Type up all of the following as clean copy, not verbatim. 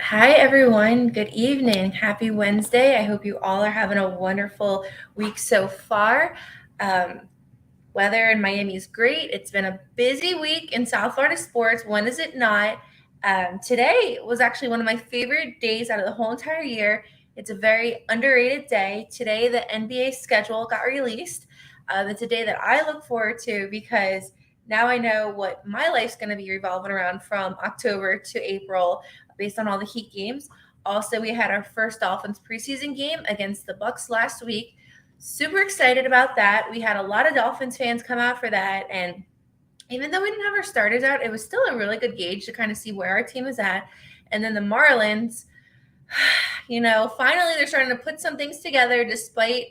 Hi, everyone. Good evening. Happy Wednesday. I hope you all are having a wonderful week so far. Um, Weather in Miami is great. It's been a busy week in South Florida sports. When is it not? Today was actually one of my favorite days out of the whole entire year. It's a very underrated day. Today, the NBA schedule got released. It's a day that I look forward to because now I know what my life's going to be revolving around from October to April based on all the Heat games. Also, we had our first Dolphins preseason game against the Bucs last week. Super excited about that. We had a lot of Dolphins fans come out for that. And even though we didn't have our starters out, it was still a really good gauge to kind of see where our team is at. And then the Marlins, finally they're starting to put some things together despite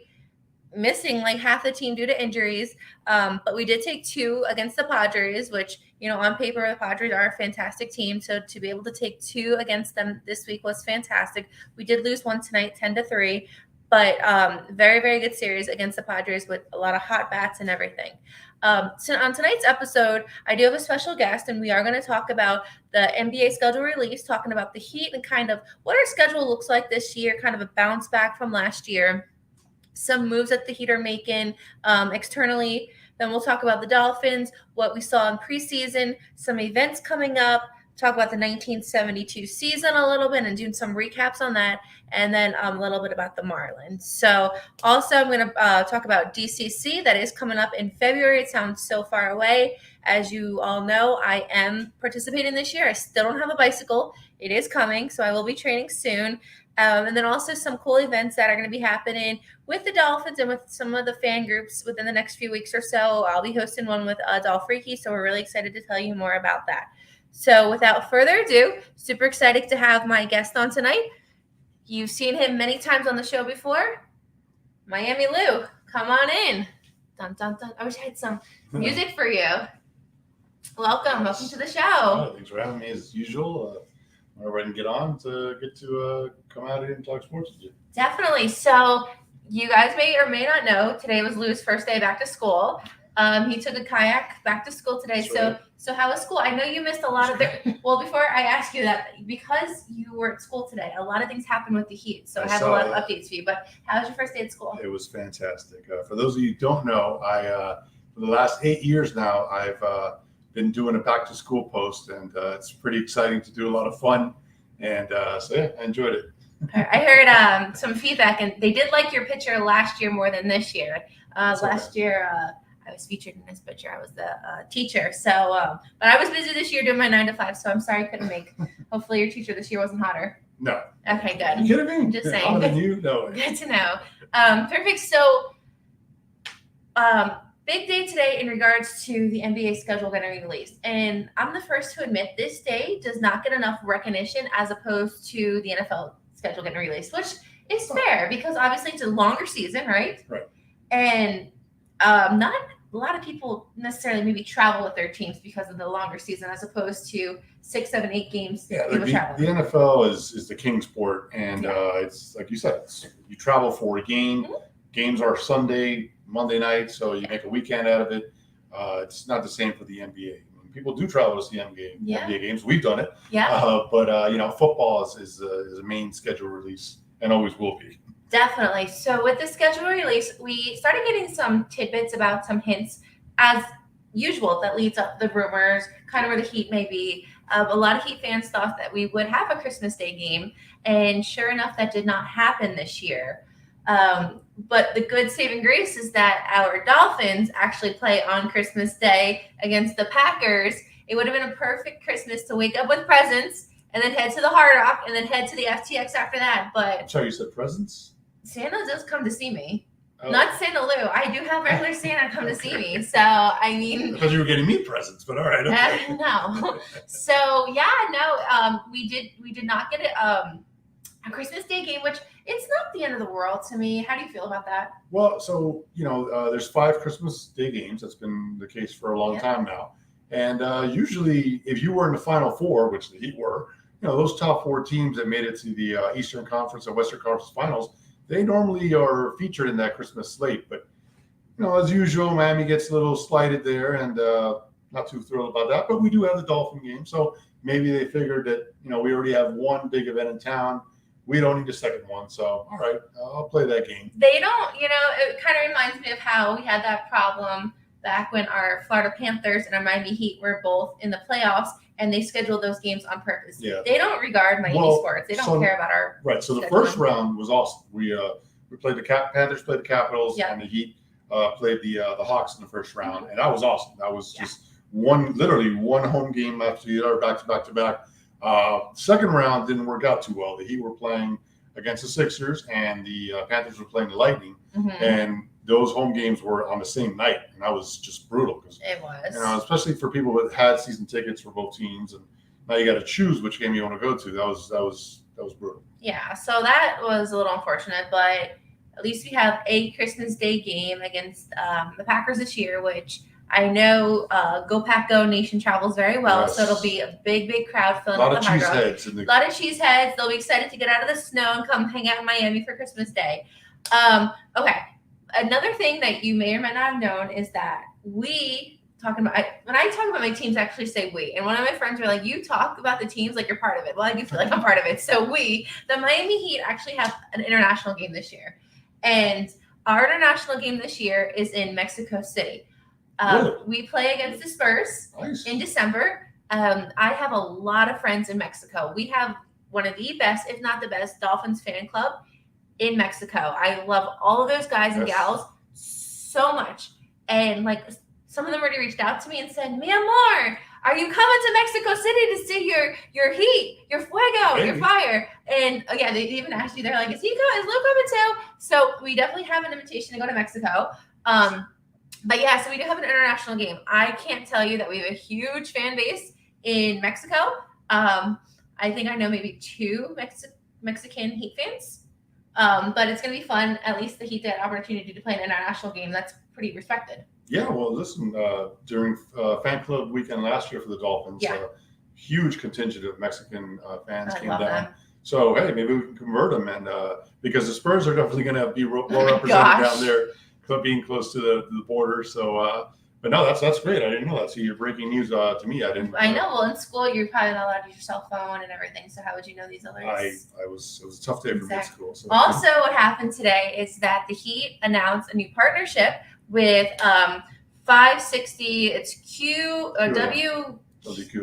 missing like half the team due to injuries. But we did take two against the Padres, which, on paper, the Padres are a fantastic team. So to be able to take two against them this week was fantastic. We did lose one tonight, 10-3. But very, very good series against the Padres with a lot of hot bats and everything. So on tonight's episode, I do have a special guest, and we are going to talk about the NBA schedule release, talking about the Heat and kind of what our schedule looks like this year, kind of a bounce back from last year, some moves that the Heat are making externally. Then we'll talk about the Dolphins, what we saw in preseason, some events coming up, talk about the 1972 season a little bit and do some recaps on that, and then a little bit about the Marlins. So also I'm going to talk about DCC that is coming up in February. It sounds so far away. As you all know, I am participating this year. I still don't have a bicycle. It is coming, so I will be training soon. And then also some cool events that are going to be happening with the Dolphins and with some of the fan groups within the next few weeks or so. I'll be hosting one with Dolph Freaky, so we're really excited to tell you more about that. So without further ado, super excited to have my guest on tonight. You've seen him many times on the show before. Miami Lou, come on in. Dun, dun, dun. I wish I had some music for you. Welcome to the show. Oh, thanks for having me as usual. I'm ready to get on to come out here and talk sports with you. Definitely. So you guys may or may not know, today was Lou's first day back to school. He took a kayak back to school today. That's right. So how was school? I know you missed a lot of the. Well, before I ask you that, because you were at school today, a lot of things happened with the Heat. So I have a lot of updates for you. But how was your first day at school? It was fantastic. For those of you who don't know, for the last 8 years now, I've been doing a back to school post, and it's pretty exciting to do a lot of fun. And so yeah, I enjoyed it. I heard some feedback, and they did like your picture last year more than this year. Last year, I was featured in this picture. I was the teacher. So, but I was busy this year doing my 9 to 5. So I'm sorry I couldn't make. Hopefully your teacher this year wasn't hotter. No. Okay, good. You kidding me? Just saying. Hotter than you? No. Good to know. Perfect. So, big day today in regards to the NBA schedule getting released. And I'm the first to admit this day does not get enough recognition as opposed to the NFL schedule getting released, which is fair because obviously it's a longer season, right? Right. And not a lot of people necessarily maybe travel with their teams because of the longer season as opposed to 6, 7, 8 games. Yeah, the NFL is the king sport. And it's like you said, you travel for a game. Mm-hmm. Games are Sunday, Monday night, so you make a weekend out of it. It's not the same for the NBA. I mean, people do travel to see NBA games. We've done it. Yeah. But football is a main schedule release and always will be. Definitely. So with the schedule release, we started getting some tidbits about some hints, as usual, that leads up the rumors, kind of where the Heat may be. A lot of Heat fans thought that we would have a Christmas Day game, and sure enough, that did not happen this year. But the good saving grace is that our Dolphins actually play on Christmas Day against the Packers. It would have been a perfect Christmas to wake up with presents and then head to the Hard Rock and then head to the FTX after that. But I'm sorry, you said presents? Santa does come to see me. Oh. Not Santa Lou. I do have regular Santa come to see me. So, I mean. Because you were getting me presents, but all right. Okay. No. So, yeah, no, we did not get a Christmas Day game, which it's not the end of the world to me. How do you feel about that? Well, so, there's 5 Christmas Day games. That's been the case for a long time now. And usually, if you were in the Final Four, which the Heat were, those top 4 teams that made it to the Eastern Conference and Western Conference Finals, they normally are featured in that Christmas slate. But, as usual, Miami gets a little slighted there. And not too thrilled about that. But we do have the Dolphin game, so maybe they figured that we already have one big event in town. We don't need a second one, so all right, I'll play that game. They don't, it kind of reminds me of how we had that problem back when our Florida Panthers and our Miami Heat were both in the playoffs, and they scheduled those games on purpose. Yeah. They don't regard Miami sports. They don't care about our right. So the first round was awesome. We played the Panthers, played the Capitals, and the Heat played the Hawks in the first round, and that was awesome. That was just literally one home game after the other, back to back. Second round didn't work out too well. The Heat were playing against the Sixers, and the Panthers were playing the Lightning, and those home games were on the same night, and that was just brutal. It was, especially for people that had season tickets for both teams, and now you got to choose which game you want to go to. That was brutal. Yeah, so that was a little unfortunate, but at least we have a Christmas Day game against the Packers this year, which I know Go Pack Go Nation travels very well, so it'll be a big crowd filling up the Hard Rock. A lot of cheeseheads. They'll be excited to get out of the snow and come hang out in Miami for Christmas Day. Okay, another thing that you may or may not have known is that when I talk about my teams, I actually say we. And one of my friends were like, you talk about the teams like you're part of it. Well, I do feel like I'm part of it. So the Miami Heat actually have an international game this year. And our international game this year is in Mexico City. Really? We play against the Spurs in December. I have a lot of friends in Mexico. We have one of the best, if not the best, Dolphins fan club in Mexico. I love all of those guys and gals so much. And some of them already reached out to me and said, "Mi amor, are you coming to Mexico City to see your Heat, your Fuego, your Fire?" And they even asked you, they're like, "Is Lou coming too?" So we definitely have an invitation to go to Mexico. But so we do have an international game. I can't tell you that we have a huge fan base in Mexico. I think I know maybe 2 Mexican Heat fans. But it's going to be fun. At least the Heat had an opportunity to play an international game. That's pretty respected. Yeah, well, listen, during fan club weekend last year for the Dolphins, huge contingent of Mexican fans came down. Them. So, hey, maybe we can convert them. And because the Spurs are definitely going to be well represented down there, being close to the border. So, but no, that's great. I didn't know that. So you're breaking news to me. I didn't. I know. Well, in school, you're probably not allowed to use your cell phone and everything. So how would you know these alerts? It was a tough day for me at school. So. Also, what happened today is that the Heat announced a new partnership with 560. It's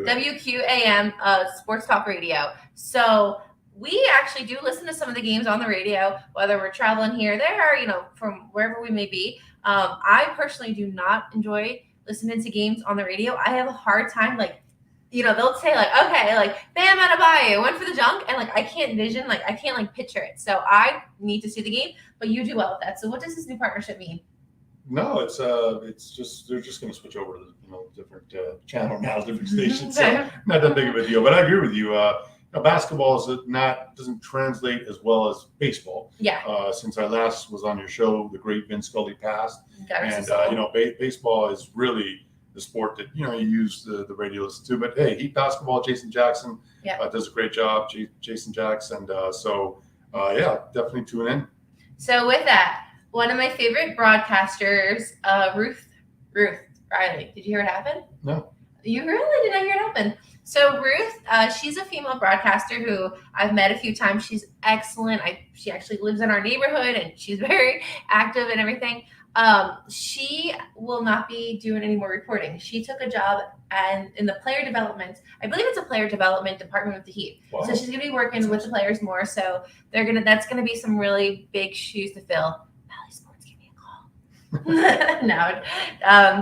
WQAM Sports Talk Radio. So we actually do listen to some of the games on the radio, whether we're traveling here, there, from wherever we may be. I personally do not enjoy listening to games on the radio. I have a hard time, they'll say okay, Bam Adebayo went for the junk, and I can't envision, I can't picture it. So I need to see the game, but you do well with that. So what does this new partnership mean? No, it's just they're just going to switch over to different channel now, different stations. So not that big of a deal. But I agree with you. Basketball doesn't translate as well as baseball. Yeah. Since I last was on your show, the great Vin Scully passed, and baseball is really the sport that you use the radio to listen to. But hey, Heat basketball, Jason Jackson does a great job. Jason Jackson. Definitely tune in. So with that, one of my favorite broadcasters, Ruth Riley. Did you hear what happened? No. You really did not hear it happen. So Ruth, she's a female broadcaster who I've met a few times. She's excellent. She actually lives in our neighborhood, and she's very active and everything. She will not be doing any more reporting. She took a job in the player development. I believe it's a player development department with the Heat. Wow. So she's going to be working with the players more. So that's going to be some really big shoes to fill. No,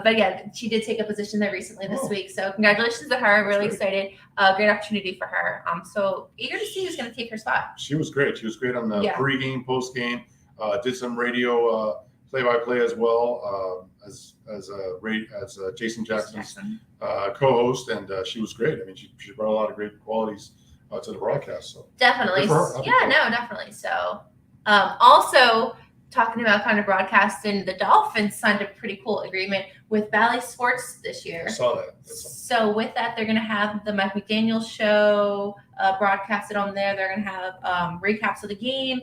but she did take a position there recently this week. So congratulations to her. Really excited. Great opportunity for her. So eager to see who's going to take her spot. She was great. She was great on the pregame, postgame. Did some radio play-by-play as well as Jason Jackson's co-host, and she was great. I mean, she brought a lot of great qualities to the broadcast. So definitely, definitely. So also. Talking about kind of broadcasting, the Dolphins signed a pretty cool agreement with Bally Sports this year. I saw that. So with that, they're going to have the Mike McDaniel show broadcasted on there. They're going to have recaps of the game.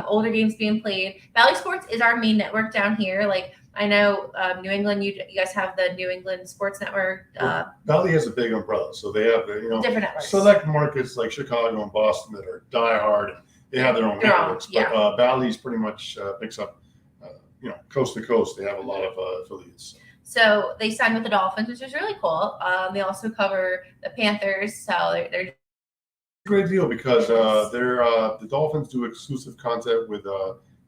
older games being played. Valley Sports is our main network down here. Like I know New England, you guys have the New England Sports Network. Valley has a big umbrella, so they have different networks. Select markets like Chicago and Boston that are diehard. And they have their own networks, but Valley's pretty much picks up, coast to coast. They have a lot of affiliates. So they signed with the Dolphins, which is really cool. They also cover the Panthers, so they're great deal because the Dolphins do exclusive content with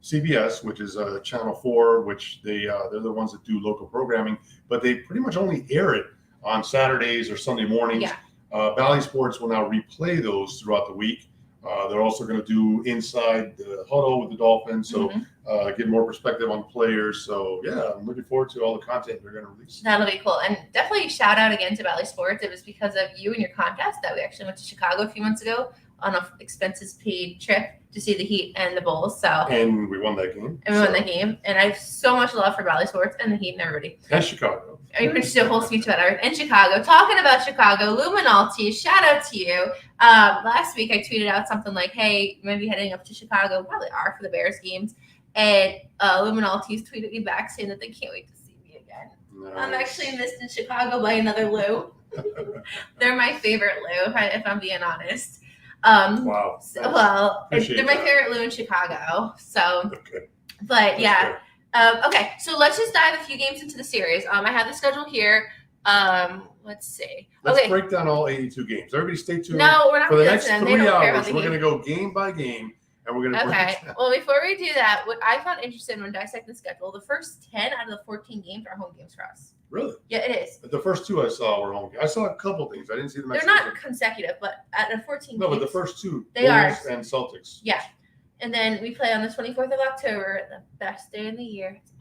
CBS, which is Channel 4, which they're the ones that do local programming, but they pretty much only air it on Saturdays or Sunday mornings. Yeah. Valley Sports will now replay those throughout the week. They're also going to do inside the huddle with the Dolphins, so get more perspective on players. So yeah, I'm looking forward to all the content they're going to release. That'll be cool. And definitely shout out again to Valley Sports. It was because of you and your contest that we actually went to Chicago a few months ago on a expenses paid trip to see the Heat and the Bulls. And we won that game. And I have so much love for Valley Sports and the Heat and everybody. And Chicago. I mean, just a whole speech about it. In Chicago, talking about Chicago, Luminalty, shout out to you. Last week I tweeted out something like, hey, maybe heading up to Chicago, probably are for the Bears games. And Luminalty's tweeted me back saying that they can't wait to see me again. Nice. I'm actually missed in Chicago by another Lou. They're my favorite Lou, if I'm being honest. Wow. They're my favorite Lou in Chicago. So, okay. But yeah. Okay, so let's just dive a few games into the series. I have the schedule here. Let's see. Let's break down all 82 games. Everybody stay tuned. No, we're not for the next them. 3 hours. We're going to go game by game, and we're going to break it down. Well, before we do that, what I found interesting when dissecting the schedule, the first 10 out of the 14 games are home games for us. Really? Yeah, it is. The first 2 I saw were home games. I saw a couple things. I didn't see them. They're not consecutive, but out of 14 games. No, but the first 2, they are. And Celtics. Yeah. And then we play on the 24th of October, the best day in the year. It's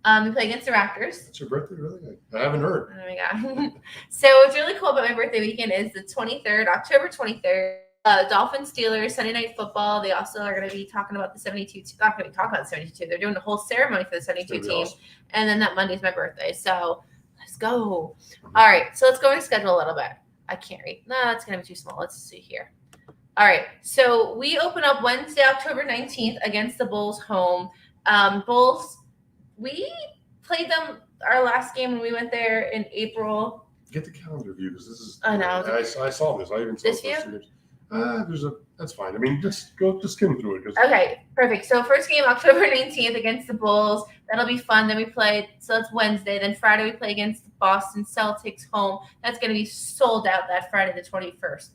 my birthday. We play against the Raptors. It's your birthday, really? I haven't heard. Oh my god! So what's really cool about my birthday weekend is the 23rd, October 23rd. Dolphins, Steelers, Sunday Night Football. They also are going to be talking about the 72. Not going to be talking about the 72. They're doing the whole ceremony for the 72 team. Awesome. And then that Monday is my birthday. So let's go. All right. So let's go and schedule a little bit. I can't read. No, that's going to be too small. Let's see here. All right. So we open up Wednesday, October 19th against the Bulls home. Bulls, we played them our last game when we went there in April. Get the calendar view because this is. I know. I saw this. I even saw this view. That's fine. I mean, just skim through it. Okay, perfect. So first game, October 19th against the Bulls. That'll be fun. Then we play, so that's Wednesday. Then Friday we play against the Boston Celtics home. That's going to be sold out that Friday the 21st.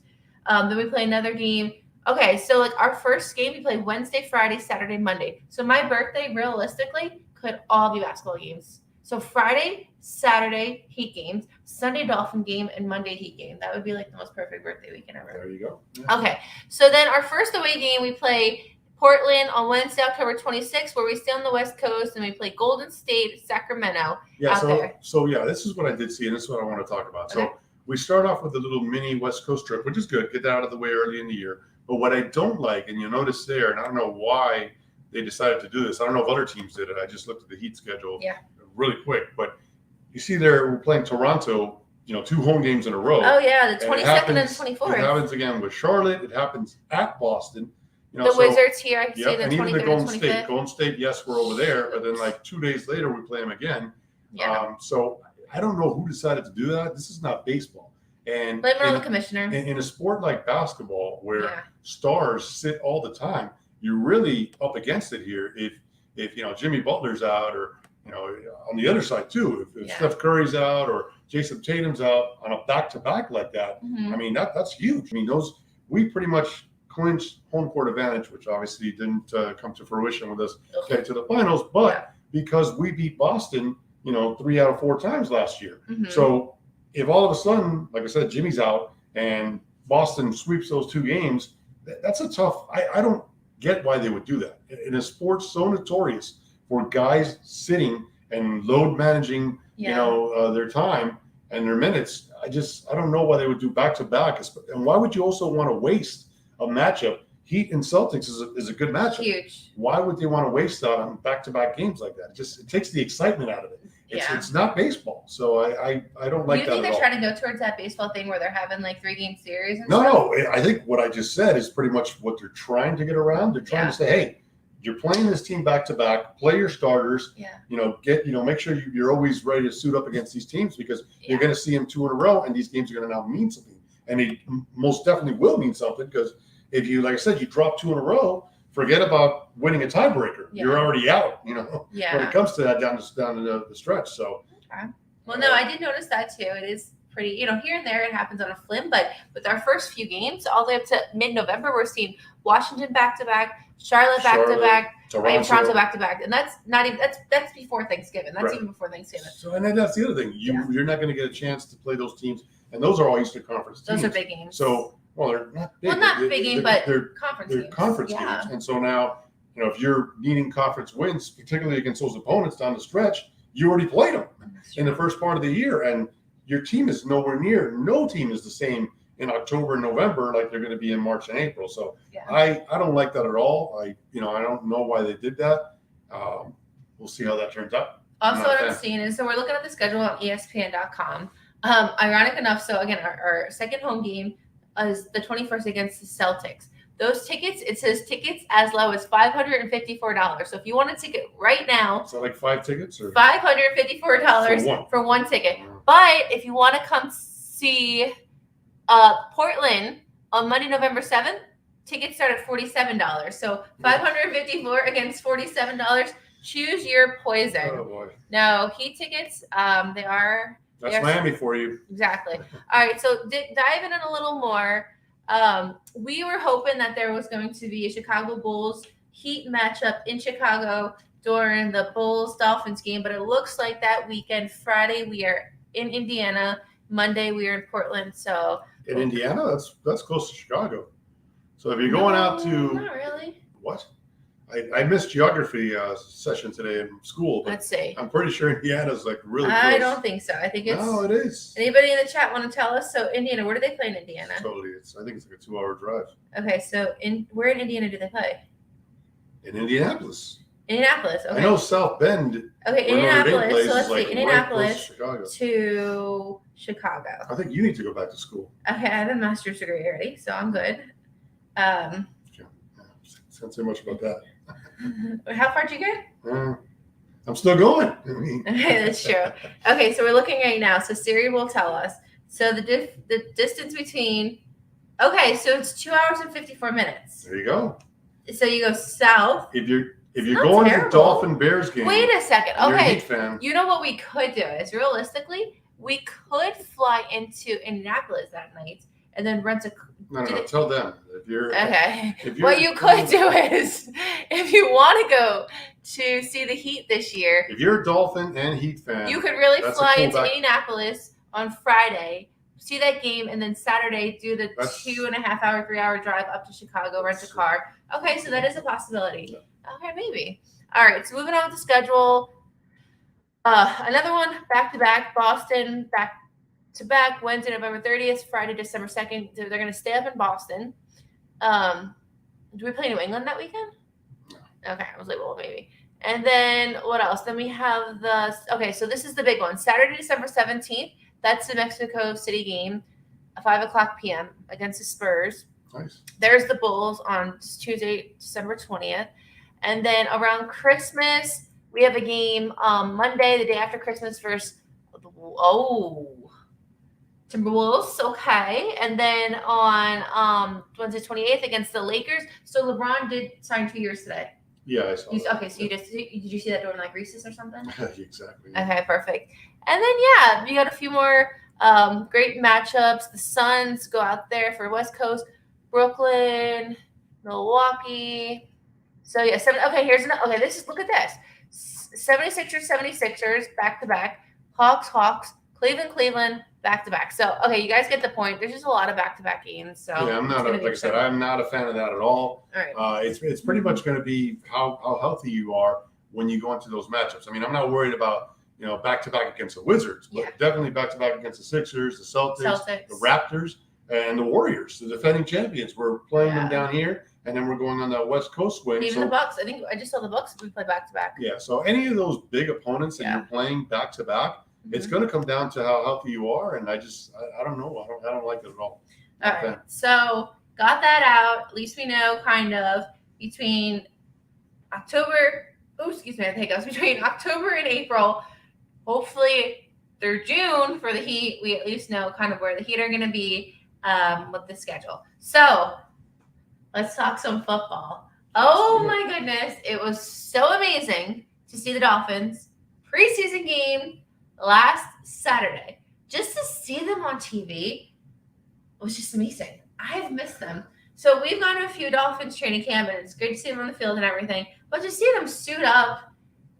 Then we play another game. Okay, so like our first game, we play Wednesday, Friday, Saturday, Monday. So my birthday, realistically, could all be basketball games. So Friday, Saturday, Heat games, Sunday, Dolphin game, and Monday, Heat game. That would be like the most perfect birthday weekend ever. There you go. Yeah. Okay, so then our first away game, we play Portland on Wednesday, October 26th, where we stay on the West Coast, and we play Golden State, Sacramento. Yeah, so this is what I did see, and this is what I want to talk about. Okay. So we start off with a little mini West Coast trip, which is good. Get that out of the way early in the year. But what I don't like, and you'll notice there, and I don't know why they decided to do this. I don't know if other teams did it. I just looked at the Heat schedule really quick. But you see there, we're playing Toronto, 2 home games in a row. Oh, yeah, the 22nd and the 24th. It happens again with Charlotte. It happens at Boston. The Wizards here, I can see the 23rd and even the Golden State. Golden State, yes, we're over there. But then like 2 days later, we play them again. Yeah. So I don't know who decided to do that. This is not baseball. And blame it on the commissioner. In a sport like basketball, where stars sit all the time, you're really up against it here. If Jimmy Butler's out, or on the other side too, if Steph Curry's out or Jason Tatum's out on a back-to-back like that, I mean that's huge. I mean we pretty much clinched home court advantage, which obviously didn't come to fruition with us getting to the finals, but because we beat Boston, 3 out of 4 times last year. So if all of a sudden, like I said, Jimmy's out and Boston sweeps those 2 games, that's a tough. I don't get why they would do that in a sport so notorious for guys sitting and load managing, their time and their minutes. I don't know why they would do back-to-back. And why would you also want to waste a matchup? Heat and Celtics is a good matchup. Huge. Why would they want to waste that on back-to-back games like that? It takes the excitement out of it. It's not baseball. So I don't like that at all. Do you think they're trying to go towards that baseball thing where they're having like 3-game series and No, stuff? no. I think what I just said is pretty much what they're trying to get around. They're trying to say, hey, you're playing this team back to back, play your starters, make sure you're always ready to suit up against these teams because you're going to see them 2 in a row and these games are going to now mean something. And it most definitely will mean something because if you, like I said, you drop 2 in a row, forget about winning a tiebreaker. Yeah. You're already out, when it comes to that down the stretch. So, okay. Well, no, I did notice that too. It is pretty, here and there it happens on a flim, but with our first few games, all the way up to mid-November, we're seeing Washington back-to-back, Charlotte back-to-back, Toronto back-to-back. And that's not even, that's before Thanksgiving. That's even before Thanksgiving. So, and then that's the other thing. You're not going to get a chance to play those teams. And those are all Eastern Conference teams. Those are big games. So, they're not big. Well, not big games, but they're conference games. They're conference games. And so now, if you're needing conference wins, particularly against those opponents down the stretch, you already played them in the first part of the year. And your team is nowhere near. No team is the same in October and November like they're going to be in March and April. So I don't like that at all. I don't know why they did that. We'll see how that turns out. Also, what I'm seeing is, so we're looking at the schedule on ESPN.com. Ironic enough, so again, our second home game is the 21st against the Celtics. Those tickets, it says tickets as low as $554. So if you want a ticket right now, so like 5 tickets or $554 for one ticket. But if you want to come see Portland on Monday, November 7th, tickets start at $47. So $554 against $47. Choose your poison. Oh boy! No, Heat tickets. They are. That's Miami for you. Exactly. All right. So diving in a little more, we were hoping that there was going to be a Chicago Bulls Heat matchup in Chicago during the Bulls-Dolphins game, but it looks like that weekend, Friday, we are in Indiana. Monday, we are in Portland. So in Indiana, that's close to Chicago. So if you're going out to not really. What? I missed geography session today in school. But let's see. I'm pretty sure Indiana's like really close. I don't think so. I think it's. No, it is. Anybody in the chat want to tell us? So Indiana, where do they play in Indiana? Totally. I think it's like a 2-hour drive. Okay, so where in Indiana do they play? In Indianapolis. Indianapolis. Okay. I know South Bend. Okay, Indianapolis. So let's like see. Indianapolis right to Chicago. I think you need to go back to school. Okay, I have a master's degree already, so I'm good. Can't say much about that. How far did you get? I'm still going. Okay, that's true. Okay, so we're looking right now. So Siri will tell us. So the distance between. Okay, so it's 2 hours and 54 minutes. There you go. So you go south. If you're going to the Dolphin Bears game. Wait a second. Okay. You're a Heat fan. You know what we could do is realistically we could fly into Indianapolis that night and then rent a. No, tell them if you're okay. What you could do is, if you want to go to see the Heat this year, if you're a Dolphin and Heat fan, you could really fly into Indianapolis on Friday, see that game, and then Saturday do the 2.5 hour, 3 hour drive up to Chicago, rent a car. Okay, so that is a possibility. Yeah. Okay, maybe. All right, so moving on with the schedule. Another one, back-to-back, Boston, back-to-back, Wednesday, November 30th, Friday, December 2nd. They're going to stay up in Boston. Do we play New England that weekend? No. Okay, I was like, well, maybe. And then what else? Then we have so this is the big one. Saturday, December 17th. That's the Mexico City game, 5:00 p.m. against the Spurs. Nice. There's the Bulls on Tuesday, December 20th. And then around Christmas, we have a game Monday, the day after Christmas, versus Timberwolves. Okay. And then on Wednesday, 28th against the Lakers. So LeBron did sign 2 years today. Yeah, I saw that. Okay, so did you see that during like recess or something? Exactly. Okay, perfect. And then we got a few more great matchups. The Suns go out there for West Coast, Brooklyn, Milwaukee. So look at this. 76ers, back-to-back. Hawks, Cleveland, back-to-back. So, okay, you guys get the point. There's just a lot of back-to-back games. So yeah, like I said, I'm not a fan of that at all. All right. It's pretty much going to be how healthy you are when you go into those matchups. I mean, I'm not worried about, back-to-back against the Wizards, but definitely back-to-back against the Sixers, the Celtics, the Raptors, and the Warriors, the defending champions. We're playing them down here, and then we're going on that West Coast swing. Even the Bucs. I think I just saw the Bucs. We play back to back. Yeah. So any of those big opponents that you're playing back to back, it's going to come down to how healthy you are, and I don't know. I don't like it at all. All right. So got that out. At least we know kind of between October. Oh, excuse me. I think it was between October and April. Hopefully through June for the Heat, we at least know kind of where the Heat are going to be with the schedule. So let's talk some football. Oh my goodness. It was so amazing to see the Dolphins preseason game last Saturday. Just to see them on TV was just amazing. I've missed them. So we've gone to a few Dolphins training camp, and it's great to see them on the field and everything. But to see them suit up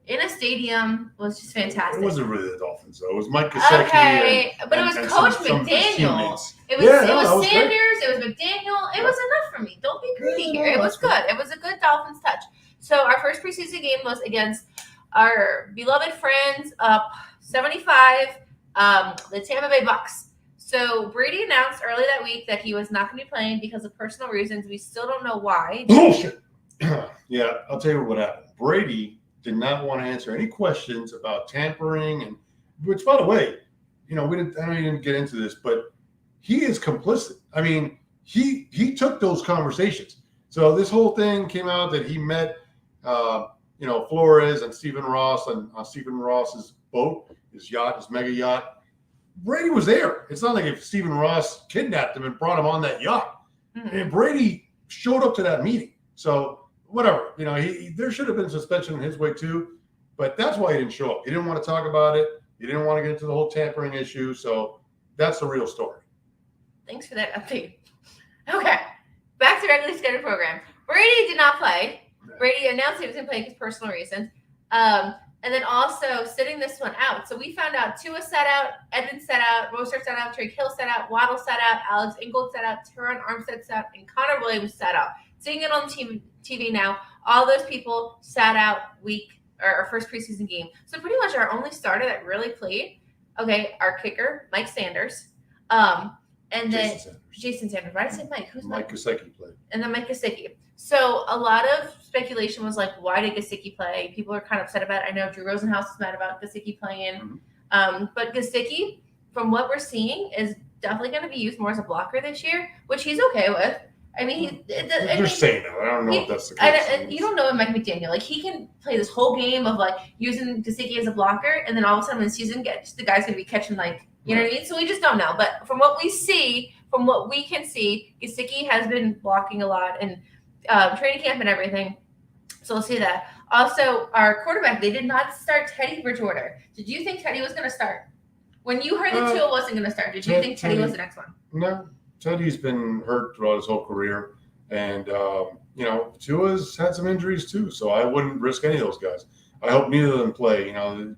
in a stadium was just fantastic. It wasn't really the Dolphins, though. It was Mike Gesicki. Okay, but it was Coach McDaniel. It was Sanders. It was McDaniel. It was enough for me. Don't be greedy here. It was good. It was a good Dolphins touch. So our first preseason game was against our beloved friends up 75, the Tampa Bay Bucs. So Brady announced early that week that he was not going to be playing because of personal reasons. We still don't know why. Bullshit. Yeah, I'll tell you what happened. Brady did not want to answer any questions about tampering, and which, by the way, I know you didn't get into this, but he is complicit. I mean, he took those conversations. So this whole thing came out that he met, Flores and Stephen Ross on Stephen Ross's boat, his yacht, his mega yacht. Brady was there. It's not like if Stephen Ross kidnapped him and brought him on that yacht. Mm-hmm. And Brady showed up to that meeting. So whatever, there should have been suspension in his way too, but that's why he didn't show up. He didn't want to talk about it. He didn't want to get into the whole tampering issue. So that's the real story. Thanks for that update. Okay, back to regularly scheduled program. Brady did not play. Brady announced he was going to play for personal reasons. And then also sitting this one out. So we found out Tua sat out, Edmonds sat out, Mostert sat out, Drake Hill sat out, Waddle sat out, Alex Ingold sat out, Teron Armstead sat out, and Connor Williams sat out. Seeing it on TV now, all those people sat out our first preseason game. So pretty much our only starter that really played, our kicker, Mike Sanders, and then Jason Sanders. Why did I say Mike? Who's Mike Gesicki played. And then Mike Gesicki. So a lot of speculation was like, why did Gesicki play? People are kind of upset about it. I know Drew Rosenhaus is mad about Gesicki playing. Mm-hmm. But Gesicki, from what we're seeing, is definitely going to be used more as a blocker this year, which he's okay with. I mean, they're saying that. I don't know if that's the case. And you don't know Mike McDaniel. Like, he can play this whole game of using Gesicki as a blocker, and then all of a sudden when the season gets, the guy's going to be catching what I mean? So we just don't know. But from what we can see, Gesicki has been blocking a lot and training camp and everything. So we'll see that. Also, our quarterback, they did not start Teddy Bridgewater. Did you think Teddy was going to start? When you heard that Tua wasn't going to start, did you think Teddy was the next one? No. Teddy's been hurt throughout his whole career. And, Tua's had some injuries too. So I wouldn't risk any of those guys. I hope neither of them play.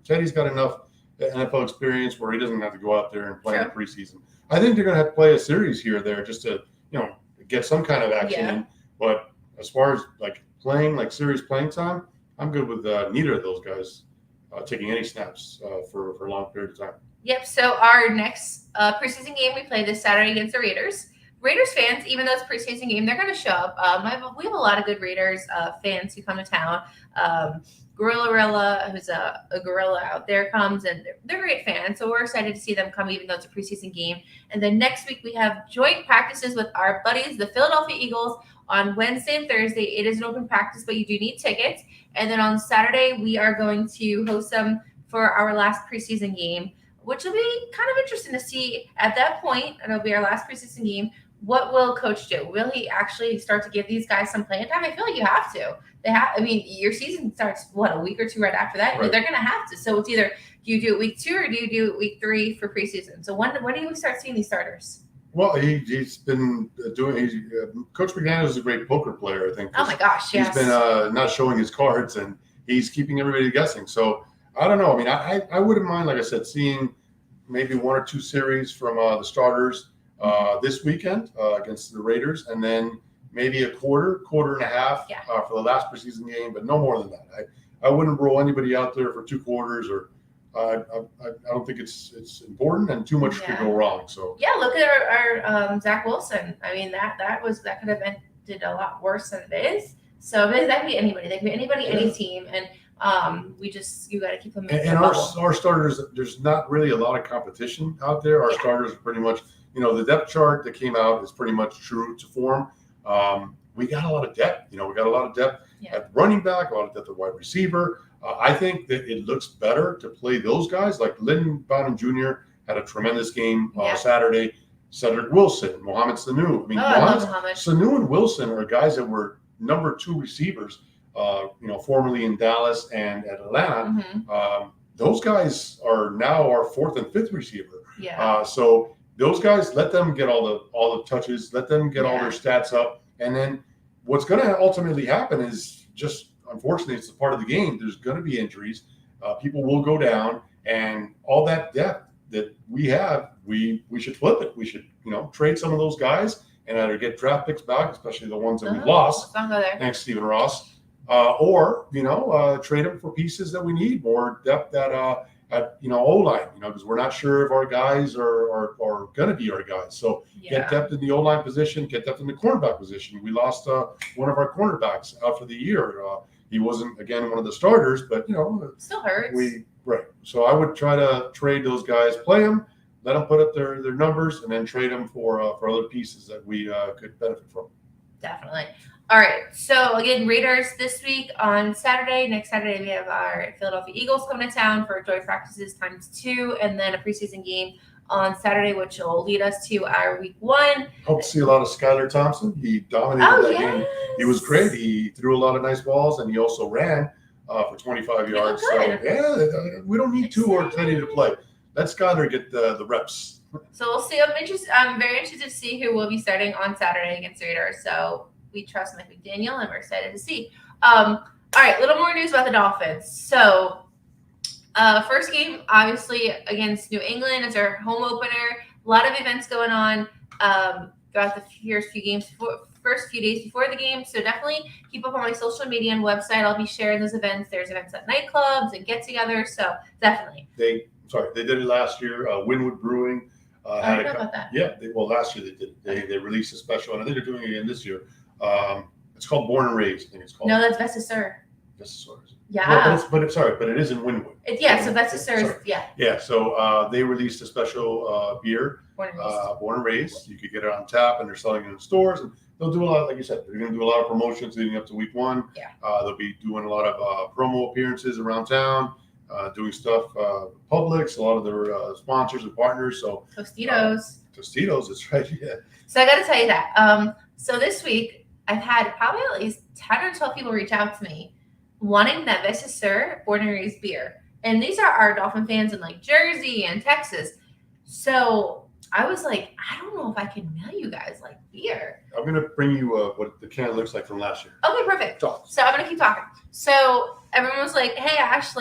Teddy's got enough NFL experience where he doesn't have to go out there and play in the preseason. I think they're going to have to play a series here or there just to, get some kind of action in. But as far as playing, serious playing time, I'm good with neither of those guys taking any snaps for a long period of time. Yep. So our next preseason game we play this Saturday against the Raiders. Raiders fans, even though it's a preseason game, they're going to show up. We have a lot of good Raiders fans who come to town. Gorilla, who's a gorilla out there, comes, and they're great fans. So we're excited to see them come, even though it's a preseason game. And then next week we have joint practices with our buddies, the Philadelphia Eagles, on Wednesday and Thursday. It is an open practice, but you do need tickets. And then on Saturday, we are going to host them for our last preseason game, which will be kind of interesting to see at that point. It'll be our last preseason game. What will Coach do? Will he actually start to give these guys some playing time? I feel like you have to. Your season starts, a week or two right after that? Right. They're going to have to. So it's either do you do it week 2 or do you do it week 3 for preseason? So when do we start seeing these starters? Well, he's been doing. Coach McDaniel is a great poker player, I think. Oh my gosh, yes. He's been not showing his cards, and he's keeping everybody guessing. So I don't know. I mean, I wouldn't mind, like I said, seeing maybe 1 or 2 series from the starters this weekend against the Raiders, and then maybe a quarter and a half for the last preseason game, but no more than that. I wouldn't roll anybody out there for 2 quarters or. I don't think it's important, and too much could go wrong. So look at our Zach Wilson. I mean that could have been did a lot worse than it is. So that could be anybody. That could be anybody, any team. And you got to keep them in And our starters, there's not really a lot of competition out there. Our starters are pretty much, the depth chart that came out is pretty much true to form. We got a lot of depth. We got a lot of depth at running back, a lot of depth at wide receiver. I think that it looks better to play those guys. Like Lyndon Bonham Jr. had a tremendous game Saturday. Cedric Wilson, Mohamed Sanu. I mean, Sanu and Wilson are guys that were number 2 receivers, formerly in Dallas and Atlanta. Mm-hmm. Those guys are now our 4th and 5th receiver. Yeah. So those guys, let them get all the touches, let them get all their stats up, and then what's going to ultimately happen is just, unfortunately, it's a part of the game. There's going to be injuries. People will go down, and all that depth that we have, we should flip it. We should, trade some of those guys and either get draft picks back, especially the ones that we lost. Don't go there. Thanks, Stephen Ross. Or trade them for pieces that we need more depth at O-line. Because we're not sure if our guys are going to be our guys. So get depth in the O-line position, get depth in the cornerback position. We lost one of our cornerbacks out for the year. He wasn't, again, one of the starters, but still hurts. Right. So I would try to trade those guys, play them, let them put up their numbers, and then trade them for other pieces that we could benefit from. Definitely. All right. So again, Raiders this week on Saturday. Next Saturday we have our Philadelphia Eagles coming to town for joint practices ×2, and then a preseason game on Saturday, which will lead us to our week 1. Hope to see a lot of Skylar Thompson. He dominated that game. He was great. He threw a lot of nice balls, and he also ran for 25 yards. So we don't need 2 or 10 to play. Let Skylar get the reps. So we'll see. I'm very interested to see who will be starting on Saturday against the Raiders. So we trust Mike McDaniel, and we're excited to see. All right, a little more news about the Dolphins. So first game, obviously, against New England. It's our home opener. A lot of events going on throughout the first few days before the game. So definitely keep up on my social media and website. I'll be sharing those events. There's events at nightclubs and get-togethers. So definitely. They did it last year. Winwood Brewing. I don't know about that. Yeah, last year they did. They released a special, and I think they're doing it again this year. It's called Born and Raised. I think it's called. No, that's Vestisur. Vestisur. Yeah. But it is in Winwood. So Vestisur. Yeah. So they released a special beer, Born and Raised. You could get it on tap, and they're selling it in stores. And they'll do a lot, like you said, they're going to do a lot of promotions leading up to week 1. Yeah. They'll be doing a lot of promo appearances around town. Doing stuff, Publix, a lot of their sponsors and partners. So Tostitos, that's right. Yeah. So I got to tell you that. So this week I've had probably at least 10 or 12 people reach out to me wanting that Vestisur Born and Raised beer, and these are our Dolphin fans in like Jersey and Texas. So I was like, I don't know if I can mail you guys like beer. I'm gonna bring you what the can looks like from last year. Okay, perfect. So I'm gonna keep talking. So everyone was like, hey Ash,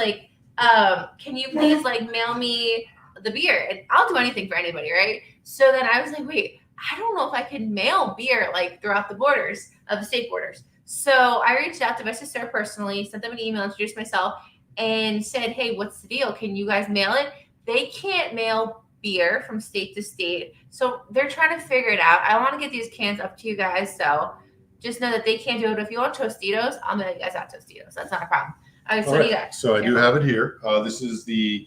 can you please mail me the beer? And I'll do anything for anybody, right? So then I was like, wait, I don't know if I can mail beer throughout the borders of the state borders. So I reached out to Vestisur personally, sent them an email, introduced myself, and said, hey, what's the deal? Can you guys mail it? They can't mail beer from state to state. So they're trying to figure it out. I want to get these cans up to you guys. So just know that they can't do it. If you want Tostitos, I'll mail you guys out Tostitos. That's not a problem. All right, so you got. So I do have it here. This is the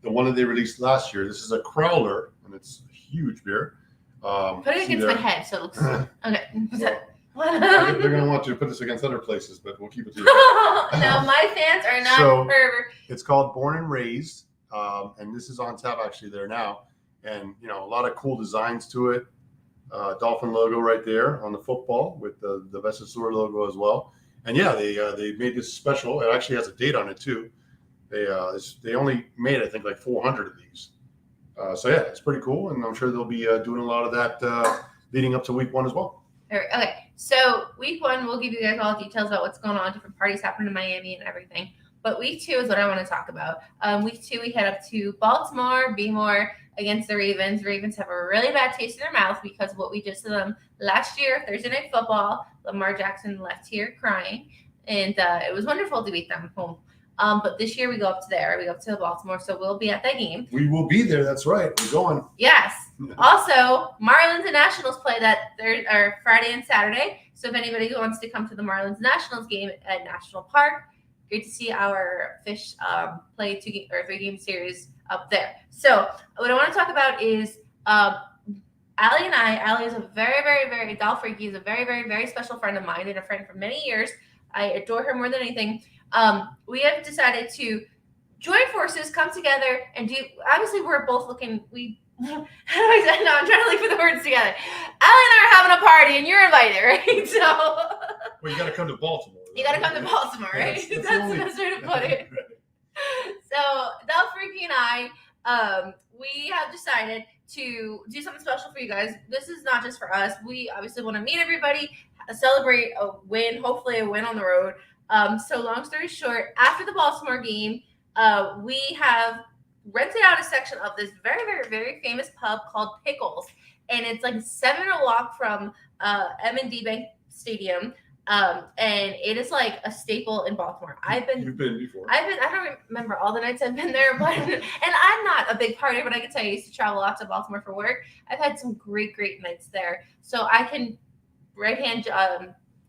one that they released last year. This is a Crowler, and it's a huge beer. Put it against my head, so it looks okay. They're going to want you to put this against other places, but we'll keep it to you. No, my fans are not fervor. It's called Born and Raised, and this is on tap actually there now, and a lot of cool designs to it. Dolphin logo right there on the football with the Vestisur logo as well. And they made this special. It actually has a date on it too. They only made I think 400 of these. So it's pretty cool, and I'm sure they'll be doing a lot of that leading up to week 1 as well. All right, okay, so week 1 we'll give you guys all the details about what's going on, different parties happening in Miami and everything. But week 2 is what I want to talk about. Week 2 we head up to Baltimore, B-More against the Ravens. Ravens have a really bad taste in their mouth because of what we did to them last year, Thursday Night Football. Lamar Jackson left here crying, and it was wonderful to beat them home. But this year we go up to there. We go up to Baltimore, so we'll be at that game. We will be there. That's right. We're going. Yes. Also, Marlins and Nationals play that Friday and Saturday. So if anybody wants to come to the Marlins Nationals game at National Park, great to see our fish play 3-game series up there. So what I want to talk about is Allie is a very, very, very golf freak. He's a very, very, very special friend of mine and a friend for many years. I adore her more than anything. We have decided to join forces, come together, and do. Obviously, we're both looking. How do I say? No, I'm trying to look for the words together. Allie and I are having a party, and you're invited, right? So. Well, you got to come to Baltimore. You got to come to Baltimore, right? That's the best way to put it. So, Del Freaky and I, we have decided to do something special for you guys. This is not just for us. We obviously want to meet everybody, celebrate a win, hopefully a win on the road. So long story short, after the Baltimore game, we have rented out a section of this very, very, very famous pub called Pickles. And it's like a 7-minute walk from M&D Bank Stadium. And it is like a staple in Baltimore. You've been before. I don't remember all the nights I've been there, but and I'm not a big partier, but I can tell you I used to travel a lot to Baltimore for work. I've had some great, great nights there. So I can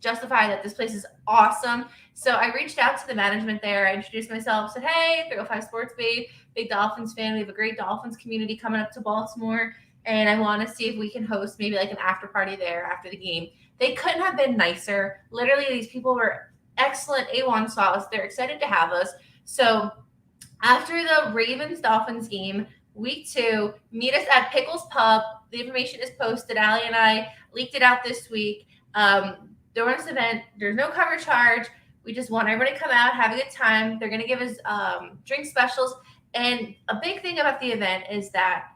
justify that this place is awesome. So I reached out to the management there. I introduced myself, said, hey, 305 Sports Babe, big Dolphins fan. We have a great Dolphins community coming up to Baltimore. And I want to see if we can host maybe like an after party there after the game. They couldn't have been nicer. Literally, these people were excellent A1 sauce. They're excited to have us. So after the Ravens-Dolphins game, week 2, meet us at Pickles Pub. The information is posted. Allie and I leaked it out this week. During this event, there's no cover charge. We just want everybody to come out, have a good time. They're going to give us drink specials. And a big thing about the event is that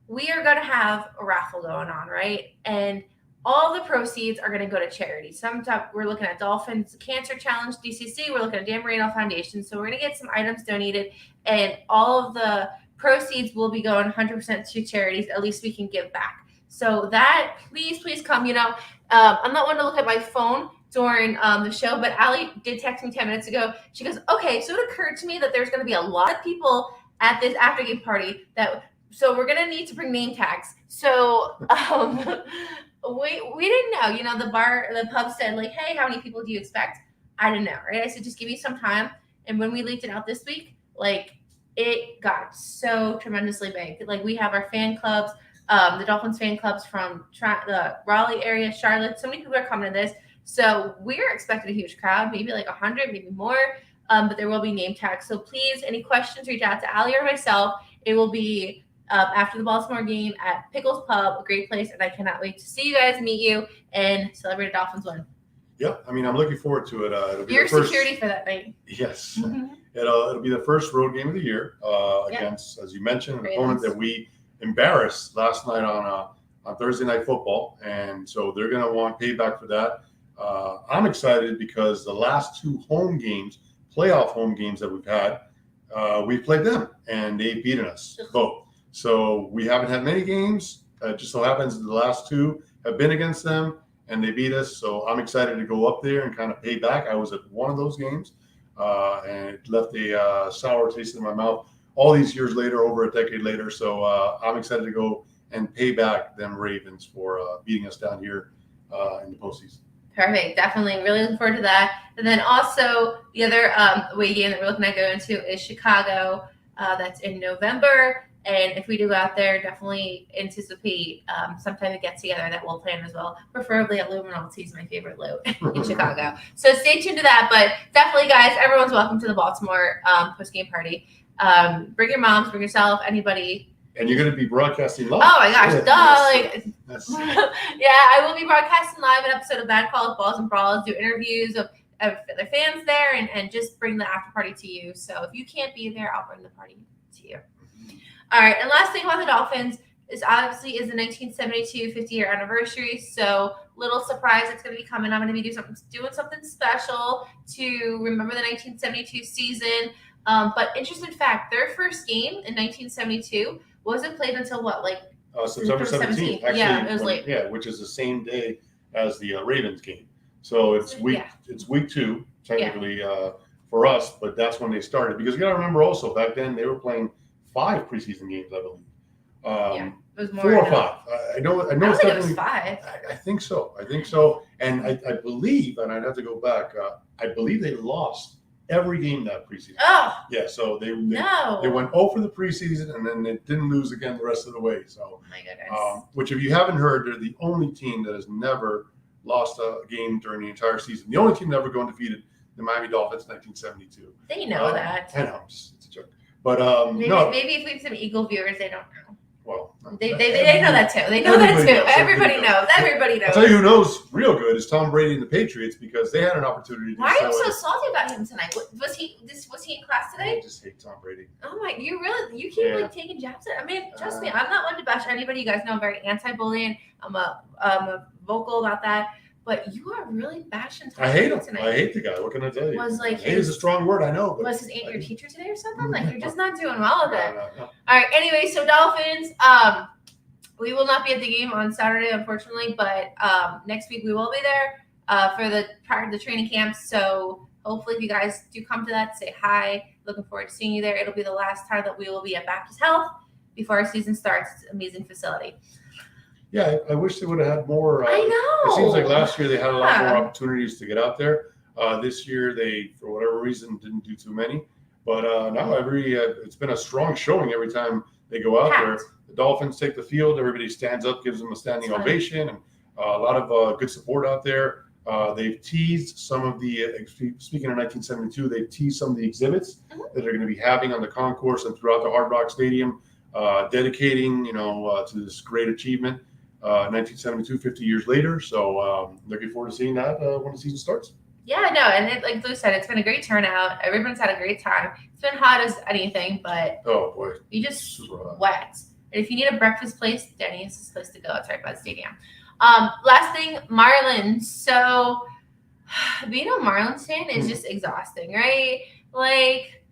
we are going to have a raffle going on, right? And all the proceeds are going to go to charity. We're looking at Dolphins Cancer Challenge, DCC. We're looking at Dan Marino Foundation. So we're going to get some items donated, and all of the proceeds will be going 100% to charities. At least we can give back. So that, please come. I'm not one to look at my phone during the show, but Allie did text me 10 minutes ago. She goes, okay, so it occurred to me that there's going to be a lot of people at this after game party so we're going to need to bring name tags. So we didn't know, the pub said like, hey, how many people do you expect? I didn't know, right? I said, just give me some time. And when we leaked it out this week, like it got so tremendously big. Like we have our fan clubs, the Dolphins fan clubs from the Raleigh area, Charlotte. So many people are coming to this. So we're expecting a huge crowd, maybe like 100, maybe more. But there will be name tags. So please, any questions, reach out to Allie or myself. It will be after the Baltimore game at Pickles Pub, a great place. And I cannot wait to see you guys, meet you, and celebrate a Dolphins win. Yep. I mean, I'm looking forward to it. It'll be your security for that night. Yes. Mm-hmm. It'll be the first road game of the year against, as you mentioned, an opponent that we embarrassed last night on Thursday Night Football. And so they're going to want payback for that. I'm excited because the last 2 playoff home games that we've had, we've played them, and they've beaten us both. So we haven't had many games. It just so happens the last 2 have been against them, and they beat us. So I'm excited to go up there and kind of pay back. I was at one of those games, and it left a sour taste in my mouth all these years later, over a decade later. So I'm excited to go and pay back them Ravens for beating us down here in the postseason. Perfect. Definitely. Really looking forward to that. And then also the other away game that we're looking at going to is Chicago. That's in November. And if we do go out there, definitely anticipate sometime to get together that we'll plan as well. Preferably at Luminalty is my favorite load in Chicago. So stay tuned to that. But definitely, guys, everyone's welcome to the Baltimore post-game party. Bring your moms, bring yourself, anybody. And you're going to be broadcasting live. Oh, my gosh. Yeah, I will be broadcasting live an episode of Bad Call of Balls and Brawls, do interviews of their fans there, and just bring the after party to you. So if you can't be there, I'll bring the party to you. All right, and last thing about the Dolphins is obviously is the 1972 50-year anniversary. So little surprise that's going to be coming. I'm going to be doing something special to remember the 1972 season. But interesting fact, their first game in 1972 wasn't played until what, like September 17th. Actually, yeah, it was late. Yeah, which is the same day as the Ravens game. So it's week 2 technically for us, but that's when they started. Because you got to remember also back then they were playing 5 preseason games, I believe. It was more. 4 or 5. I know. I It's don't think it was definitely 5. I think so. And I believe, and I'd have to go back. I believe they lost every game that preseason. Oh. Yeah, so they No. They went 0 for the preseason, and then they didn't lose again the rest of the way. So, oh my goodness. Which, if you haven't heard, they're the only team that has never lost a game during the entire season. The only team never go undefeated, the Miami Dolphins, 1972. They know that. I know, it's a joke. But maybe if we have some Eagle viewers, they don't know. Well, they know that too. They know that too. Everybody knows. Everybody knows. I'll tell you who knows real good is Tom Brady and the Patriots, because they had an opportunity to Why are you so salty about him tonight? Was he in class today? I just hate Tom Brady. Oh my, you keep like taking jabs at. I mean, trust me, I'm not one to bash anybody. You guys know I'm very anti-bullying. I'm a vocal about that. But you are really bashing Tom Brady tonight. I hate the guy. What can I tell you? Hate is a strong word, I know. But was his aunt your teacher today or something? Like, you're just not doing well with it. No. All right. Anyway, so Dolphins. We will not be at the game on Saturday, unfortunately, but next week we will be there for the training camps. So hopefully, if you guys do come to that, say hi. Looking forward to seeing you there. It'll be the last time that we will be at Baptist Health before our season starts. It's an amazing facility. Yeah, I wish they would have had more. I know. It seems like last year they had a lot more opportunities to get out there. This year they, for whatever reason, didn't do too many. But now it's been a strong showing every time they go out there. The Dolphins take the field. Everybody stands up, gives them a standing ovation, and a lot of good support out there. They've teased some of the, speaking of 1972, they've teased some of the exhibits that they're going to be having on the concourse and throughout the Hard Rock Stadium, dedicating, to this great achievement, 1972, 50 years later. So looking forward to seeing that when the season starts. Yeah, no, and like Lou said, it's been a great turnout. Everyone's had a great time. It's been hot as anything, but oh boy, you just sweat. And if you need a breakfast place, Denny's is the place to go. It's right by the stadium. Last thing, Marlins. So being a Marlins fan is just exhausting, right? Like,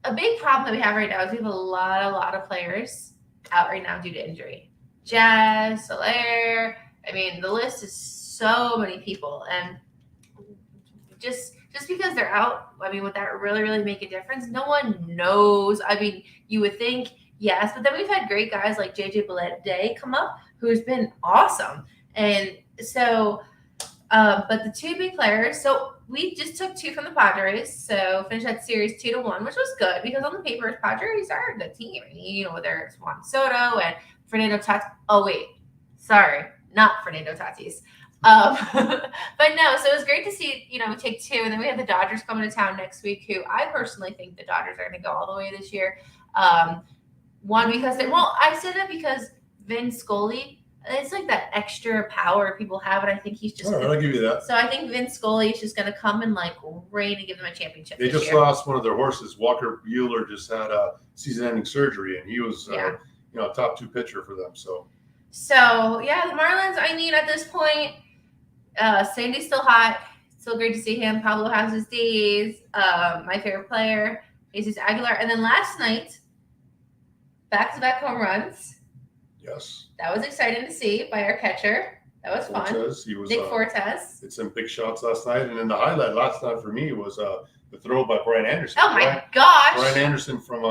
a big problem that we have right now is we have a lot of players out right now due to injury. Jazz, Soler. I mean, the list is so many people, and just because they're out, I mean, would that really make a difference? No one knows. I mean, you would think. Yes, but then we've had great guys like JJ Bledsoe come up, who's been awesome. And so, but the two big players, so we just took 2 from the Padres, so finished that series 2-1, which was good because on the paper, Padres are a good team. I mean, there's Juan Soto and Fernando Tatis. Oh, wait, sorry, not Fernando Tatis. But no, so it was great to see, we take 2, and then we have the Dodgers coming to town next week, who I personally think the Dodgers are going to go all the way this year. One, because I said that because Vin Scully, it's like that extra power people have, and I think he's just. All right, I'll give you that. So I think Vin Scully is just going to come and reign and give them a championship. They just lost one of their horses. Walker Buehler just had a season-ending surgery, and he was, a top 2 pitcher for them. So yeah, the Marlins. I mean, at this point, Sandy's still hot. Still great to see him. Pablo has his days. My favorite player, Jesus Aguilar, and then last night. Back-to-back home runs. Yes. That was exciting to see by our catcher. That was fun. He was, Nick Fortes. Did some big shots last night. And then the highlight last night for me was the throw by Brian Anderson. Oh, my gosh. Brian Anderson from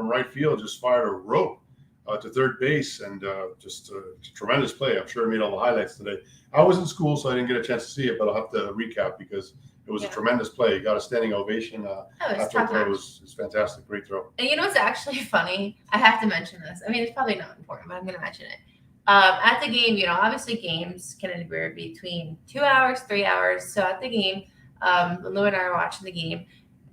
right field just fired a rope to third base, and just a tremendous play. I'm sure I made all the highlights today. I was in school, so I didn't get a chance to see it, but I'll have to recap because it was a tremendous play. He got a standing ovation after the throw. It was fantastic. Great throw. And what's actually funny? I have to mention this. I mean, it's probably not important, but I'm going to mention it. At the game, obviously games can anywhere between 2 hours, 3 hours. So at the game, Lou and I were watching the game.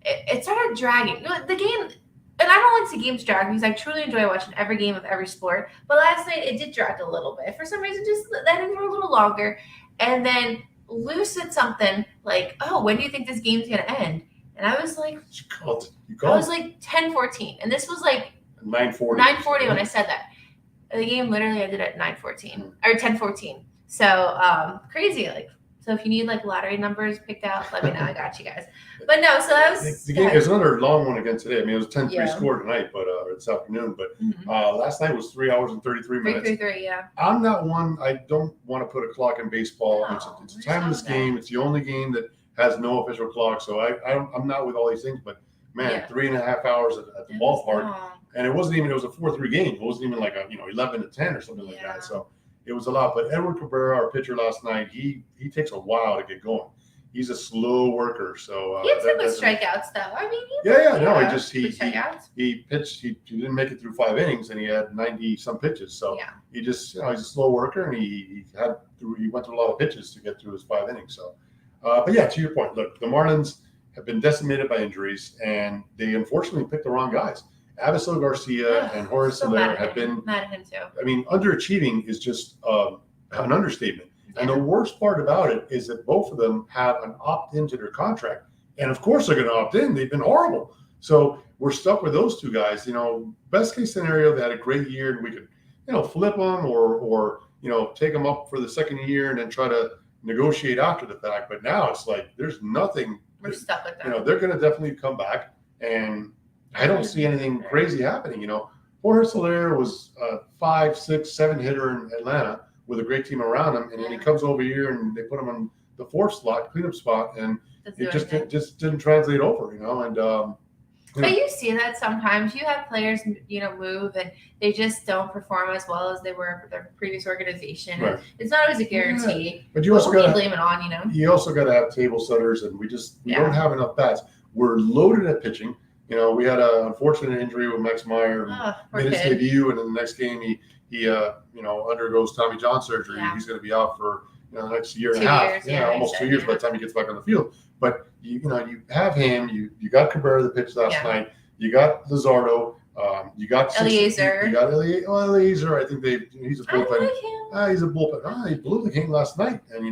It started dragging. The game, and I don't like to see games drag because I truly enjoy watching every game of every sport. But last night, it did drag a little bit. For some reason, just the innings were a little longer. And then Lou said something like, "Oh, when do you think this game's gonna end?" And I was like, "You called." I was like 10:14, and this was like 9:40. 9:40 when I said that. The game literally ended at 9:14 or 10:14. So crazy. So if you need lottery numbers picked out, let me know. I got you guys. But no, so that was the game. There's another long one again today. I mean, it was 10-3 score tonight, but this afternoon. But last night was 3 hours and 33 minutes. 3:33, yeah. I'm not one. I don't want to put a clock in baseball. It's a timeless game. It's the only game that has no official clock. So I'm not with all these things. But man, 3.5 hours at the ballpark. And it wasn't even, it was a 4-3 game. It wasn't even like a, 11-10 or something like that. So it was a lot. But Edward Cabrera, our pitcher last night, he takes a while to get going. He's a slow worker. So he had some good strikeouts, though. I mean, he pitched. He didn't make it through 5 innings, and he had 90 some pitches. So he just, he's a slow worker, and he went through a lot of pitches to get through his 5 innings. So, but yeah, to your point, look, the Marlins have been decimated by injuries, and they unfortunately picked the wrong guys. Avisel Garcia and Jorge Soler have been mad at him too. I mean, underachieving is just an understatement. And the worst part about it is that both of them have an opt-in to their contract. And of course they're going to opt in. They've been horrible. So we're stuck with those two guys. Best case scenario, they had a great year and we could, flip them or take them up for the second year and then try to negotiate after the fact. But now it's like there's nothing. We're stuck with them. They're going to definitely come back. And I don't see anything crazy happening. Jorge Soler was a 5, 6, 7 hitter in Atlanta with a great team around him, and then he comes over here and they put him on the 4th slot, cleanup spot, and it just didn't translate over, And but you see that sometimes you have players, move and they just don't perform as well as they were for their previous organization. Right. It's not always a guarantee. Yeah. But you also got to blame it on, You also got to have table setters, and we don't have enough bats. We're loaded at pitching. We had an unfortunate injury with Max Meyer, made his debut, and in the next game he undergoes Tommy John surgery. Yeah. He's going to be out for the next year and a half. Almost 2 years by the time he gets back on the field. But you have him. You got Cabrera that pitched last night. You got Luzardo. You got Eliezer. You got Eliezer. I think he's a bullpen. I like him. He's a bullpen. He blew the game last night, and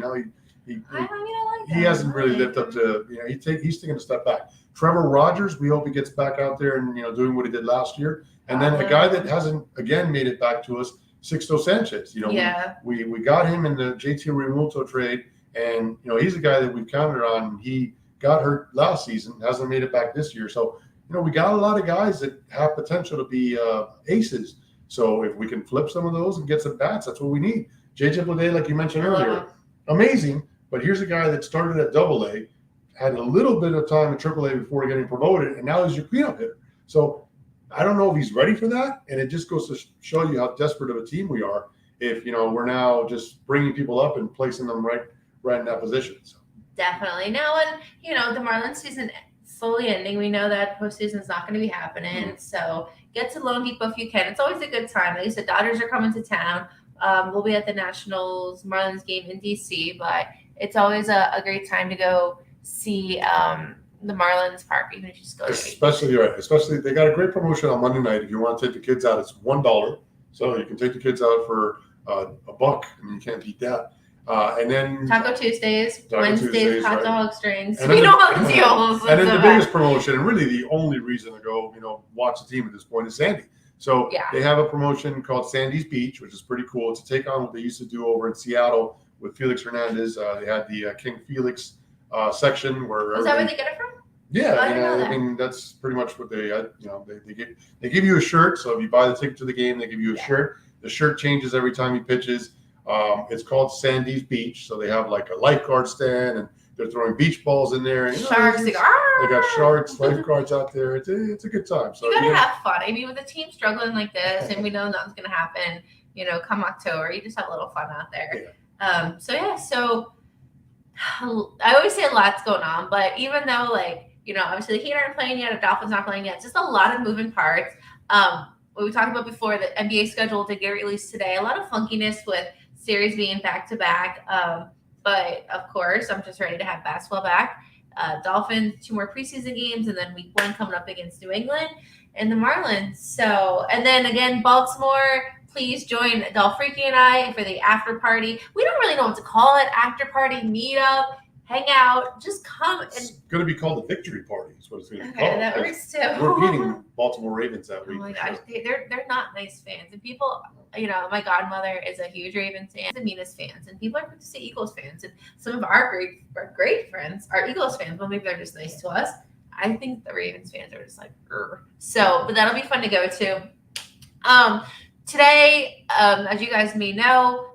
he hasn't really lived up to. He's taking a step back. Trevor Rogers, we hope he gets back out there and doing what he did last year. And then a guy that hasn't again made it back to us, Sixto Sanchez. We got him in the JT Realmuto trade, and he's a guy that we've counted on. He got hurt last season, hasn't made it back this year. So we got a lot of guys that have potential to be aces. So if we can flip some of those and get some bats, that's what we need. JJ Bleday, like you mentioned earlier, amazing. But here's a guy that started at AA, had a little bit of time at AAA before getting promoted, and now he's your cleanup hitter. So I don't know if he's ready for that, and it just goes to show you how desperate of a team we are if we're now just bringing people up and placing them right in that position. So. Definitely. Now, and the Marlins season slowly ending, we know that postseason is not going to be happening. Mm-hmm. So get to Lone Depot if you can. It's always a good time. Like you said, Dodgers are coming to town. We'll be at the Nationals Marlins game in DC, but it's always a great time to go see the Marlins Park, even if you just go. Especially they got a great promotion on Monday night. If you want to take the kids out, it's $1, so you can take the kids out for $1, and you can't beat that. And then Taco Tuesdays, Wednesdays, hot dog strings. We don't have deals. And then the biggest promotion, and really the only reason to go, watch the team at this point is Sandy. So they have a promotion called Sandy's Beach, which is pretty cool. It's a take on what they used to do over in Seattle with Felix Hernandez. They had the King Felix section where. Is that where they get it from? Yeah, I mean that's pretty much what they they give you a shirt. So if you buy the ticket to the game, they give you a shirt. The shirt changes every time he pitches. It's called Sandy's Beach, so they have like a lifeguard stand, and they're throwing beach balls in there. And, sharks, they got sharks, lifeguards out there. It's a good time. So you gotta have fun. I mean, with a team struggling like this, and we know nothing's gonna happen. Come October, you just have a little fun out there. Yeah. So I always say a lot's going on, but even though obviously the Heat aren't playing yet, the Dolphins not playing yet, it's just a lot of moving parts. What we talked about before, the NBA schedule did get released today. A lot of funkiness with series being back-to-back. But, of course, I'm just ready to have basketball back. Dolphins, 2 more preseason games, and then week 1 coming up against New England and the Marlins. So, and then, again, Baltimore, please join Del Freaky and I for the after party. We don't really know what to call it. After party, meet up, hang out, just come. It's going to be called the victory party. Is what it's going to be called. Okay, that works too. We're beating Baltimore Ravens that week. Oh my gosh, they're not nice fans, and people. My godmother is a huge Ravens fan, the meanest fans, and people are quick to say Eagles fans. And some of our great friends are Eagles fans, but maybe they're just nice to us. I think the Ravens fans are just like, Urgh. So, but that'll be fun to go to. Today, as you guys may know,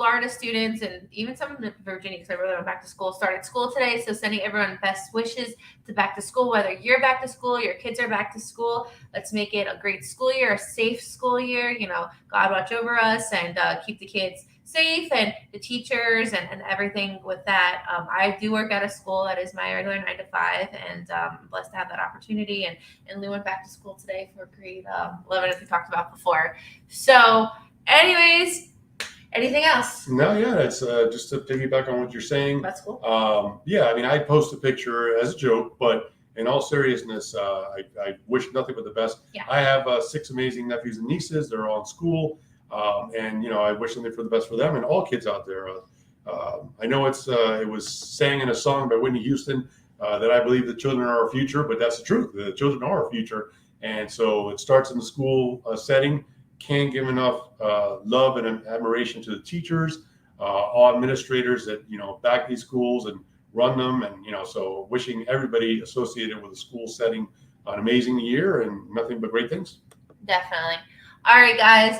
Florida students and even some in Virginia, because I really went back to school, started school today. So sending everyone best wishes to back to school, whether you're back to school, your kids are back to school. Let's make it a great school year, a safe school year. God watch over us and keep the kids safe and the teachers and everything with that. I do work at a school that is my regular 9 to 5, and I'm blessed to have that opportunity. And Lou went back to school today for grade 11, as we talked about before. So anyways, anything else? No, yeah, it's just to piggyback on what you're saying. That's cool. I post a picture as a joke, but in all seriousness, I wish nothing but the best. Yeah. I have 6 amazing nephews and nieces. They're all in school. And I wish something for the best for them and all kids out there. I know it was sang in a song by Whitney Houston that I believe the children are our future, but that's the truth. The children are our future. And so it starts in the school setting. Can't give enough love and admiration to the teachers, all administrators that, back these schools and run them. And, so wishing everybody associated with the school setting an amazing year and nothing but great things. Definitely. All right, guys.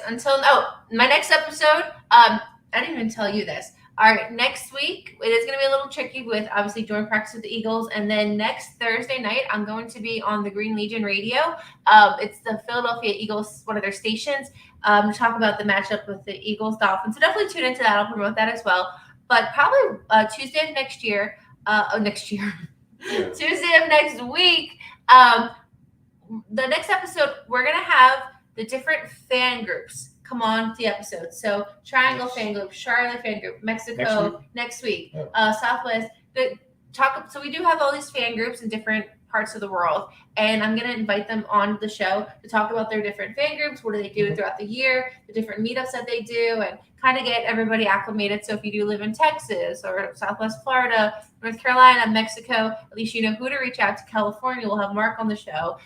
My next episode, I didn't even tell you this. All right, next week, it is going to be a little tricky with obviously joint practice with the Eagles. And then next Thursday night, I'm going to be on the Green Legion radio. It's the Philadelphia Eagles, one of their stations, to talk about the matchup with the Eagles Dolphins. So definitely tune into that. I'll promote that as well. But probably Tuesday of next year, Tuesday of next week, the next episode, we're going to have the different fan groups come on the episode. So Triangle fan group, Charlotte fan group, Mexico next week, Southwest. So we do have all these fan groups in different parts of the world, and I'm going to invite them on the show to talk about their different fan groups. What do they do throughout the year, the different meetups that they do, and kind of get everybody acclimated. So if you do live in Texas or Southwest Florida, North Carolina, Mexico, at least you know who to reach out to. California, we'll have Mark on the show.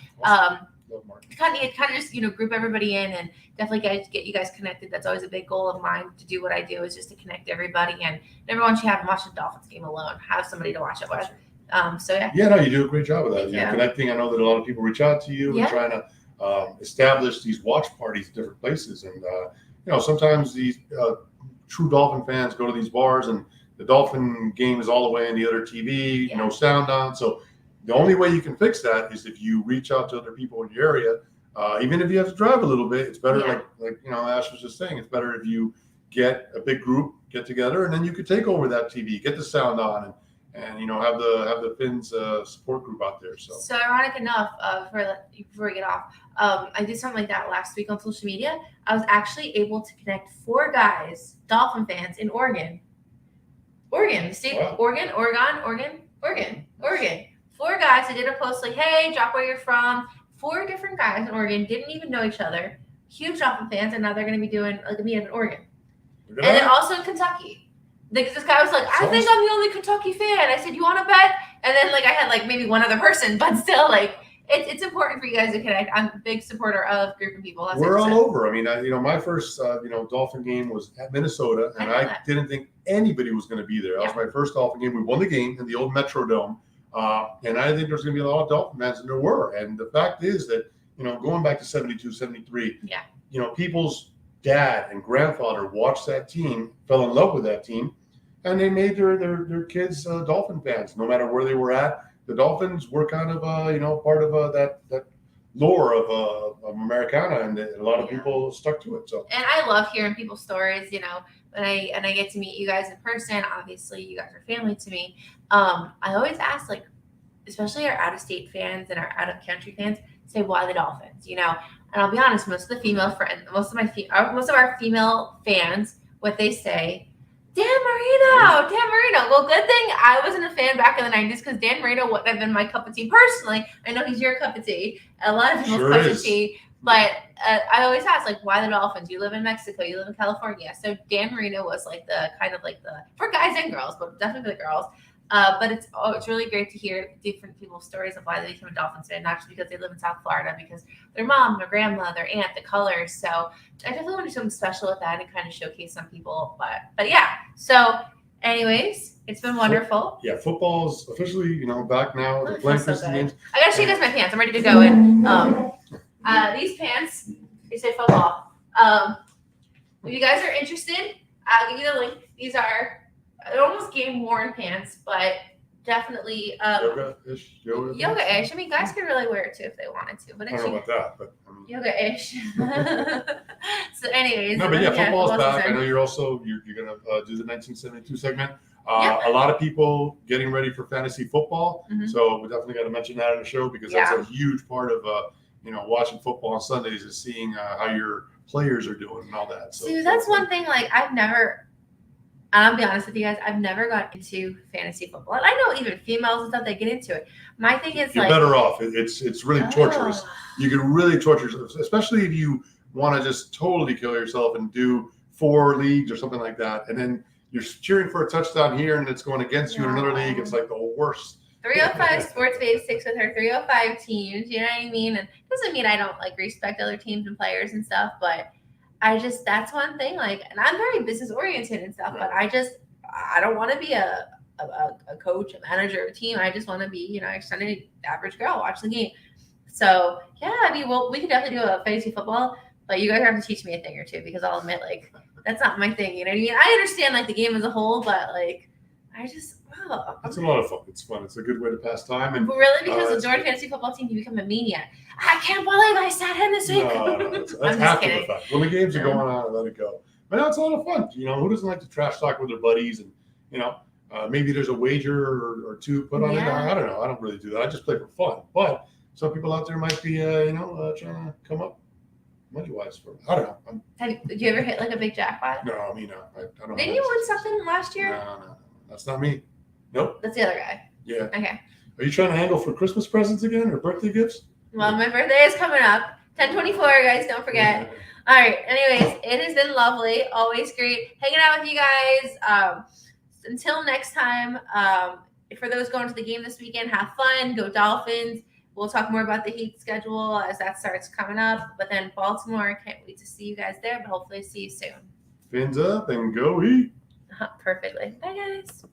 Kind of just group everybody in and definitely get you guys connected. That's always a big goal of mine to do what I do, is just to connect everybody, and everyone should have watched the Dolphins game alone. Have somebody to watch it with. You do a great job of that. Connecting. I know that a lot of people reach out to you and trying to establish these watch parties at different places, and sometimes these true Dolphin fans go to these bars and the Dolphin game is all the way on the other TV, no sound on. So the only way you can fix that is if you reach out to other people in your area. Even if you have to drive a little bit, it's better. Like Ash was just saying, it's better if you get a big group get together, and then you could take over that TV, get the sound on, and have the Finns support group out there. So ironic enough, before we get off, I did something like that last week on social media. I was actually able to connect 4 guys, Dolphin fans in Oregon, the state, wow. Oregon. 4 guys. I did a post like, "Hey, drop where you're from." 4 different guys in Oregon didn't even know each other. Huge Dolphin fans, and now they're going to be doing like a meetup in Oregon, and then also in Kentucky. This guy was like, "I think I'm the only Kentucky fan." I said, "You want to bet?" And then I had maybe one other person, but still it's important for you guys to connect. I'm a big supporter of grouping people. We're all over. I mean, my first Dolphin game was at Minnesota, and I didn't think anybody was going to be there. That was my first Dolphin game. We won the game in the old Metrodome. And I think there's going to be a lot of Dolphin fans, and there were. And the fact is that, going back to 72, 73, people's dad and grandfather watched that team, fell in love with that team, and they made their kids Dolphin fans. No matter where they were at, the Dolphins were kind of, part of that lore of Americana, and a lot of people stuck to it. So, and I love hearing people's stories. When I get to meet you guys in person, obviously you guys are family to me. I always ask, especially our out-of-state fans and our out-of-country fans, say why the Dolphins. And I'll be honest, most of our female fans, what they say, Dan Marino. Well, good thing I wasn't a fan back in the 90s, because Dan Marino wouldn't have been my cup of tea personally. I know he's your cup of tea, a lot of people's cup of tea. But I always ask, why the Dolphins? You live in Mexico, you live in California. So Dan Marino was the for guys and girls, but definitely for the girls. But it's really great to hear different people's stories of why they became a Dolphins fan, not just because they live in South Florida, because their mom, their grandma, their aunt, the colors. So I definitely want to do something special with that and kind of showcase some people. But yeah. So anyways, it's been wonderful. Football's officially, back now. I gotta show you guys my pants. I'm ready to go in. These pants, they say football. If you guys are interested, I'll give you the link. These are almost game worn pants, but definitely Yoga-ish? yoga-ish. I mean, guys could really wear it too if they wanted to, but I it's don't know about that, but I mean, yoga-ish. So, anyways, no, but yeah, football's back. season. I know you're gonna do the 1972 segment. Yep. A lot of people getting ready for fantasy football, Mhm. so we definitely got to mention that in the show because that's a huge part of watching football on Sundays is seeing how your players are doing and all that. So that's one thing. Like I'll be honest with you guys, I've never got into fantasy football. And I know even females and stuff, they get into it. My thing is you're better off. It's really torturous. You can really torture yourself, especially if you want to just totally kill yourself and do 4 leagues or something like that. And then you're cheering for a touchdown here and it's going against you in another league. It's like the worst. 305 Sports Babe sticks with her 305 teams. You know what I mean? And it doesn't mean I don't like respect other teams and players and stuff, but that's one thing. Like, and I'm very business oriented and stuff, but I don't want to be a coach, a manager of a team. I just want to be, extended average girl, watch the game. So yeah, I mean, we could definitely do a fantasy football, but you guys have to teach me a thing or two because I'll admit, like, that's not my thing. You know what I mean? I understand like the game as a whole, but like, it's a lot of fun. It's fun. It's a good way to pass time. And really, because the Jordan fantasy football team, you become a maniac. I can't believe I sat in this week. No, that's after the fact. When the games are going on, let it go. But now it's a lot of fun. Who doesn't like to trash talk with their buddies? And maybe there's a wager or two put on it. I don't know. I don't really do that. I just play for fun. But some people out there might be, trying to come up money-wise for. I don't know. Did you ever hit like a big jackpot? No, I mean, no. I don't. Didn't you win something last year? No. That's not me. Nope. That's the other guy. Yeah. Okay. Are you trying to angle for Christmas presents again or birthday gifts? Well, my birthday is coming up. 10/24, guys. Don't forget. All right. Anyways, it has been lovely. Always great hanging out with you guys. Until next time, for those going to the game this weekend, have fun. Go Dolphins. We'll talk more about the Heat schedule as that starts coming up. But then Baltimore, can't wait to see you guys there. But hopefully see you soon. Fins up and go Heat. Perfectly. Bye, guys.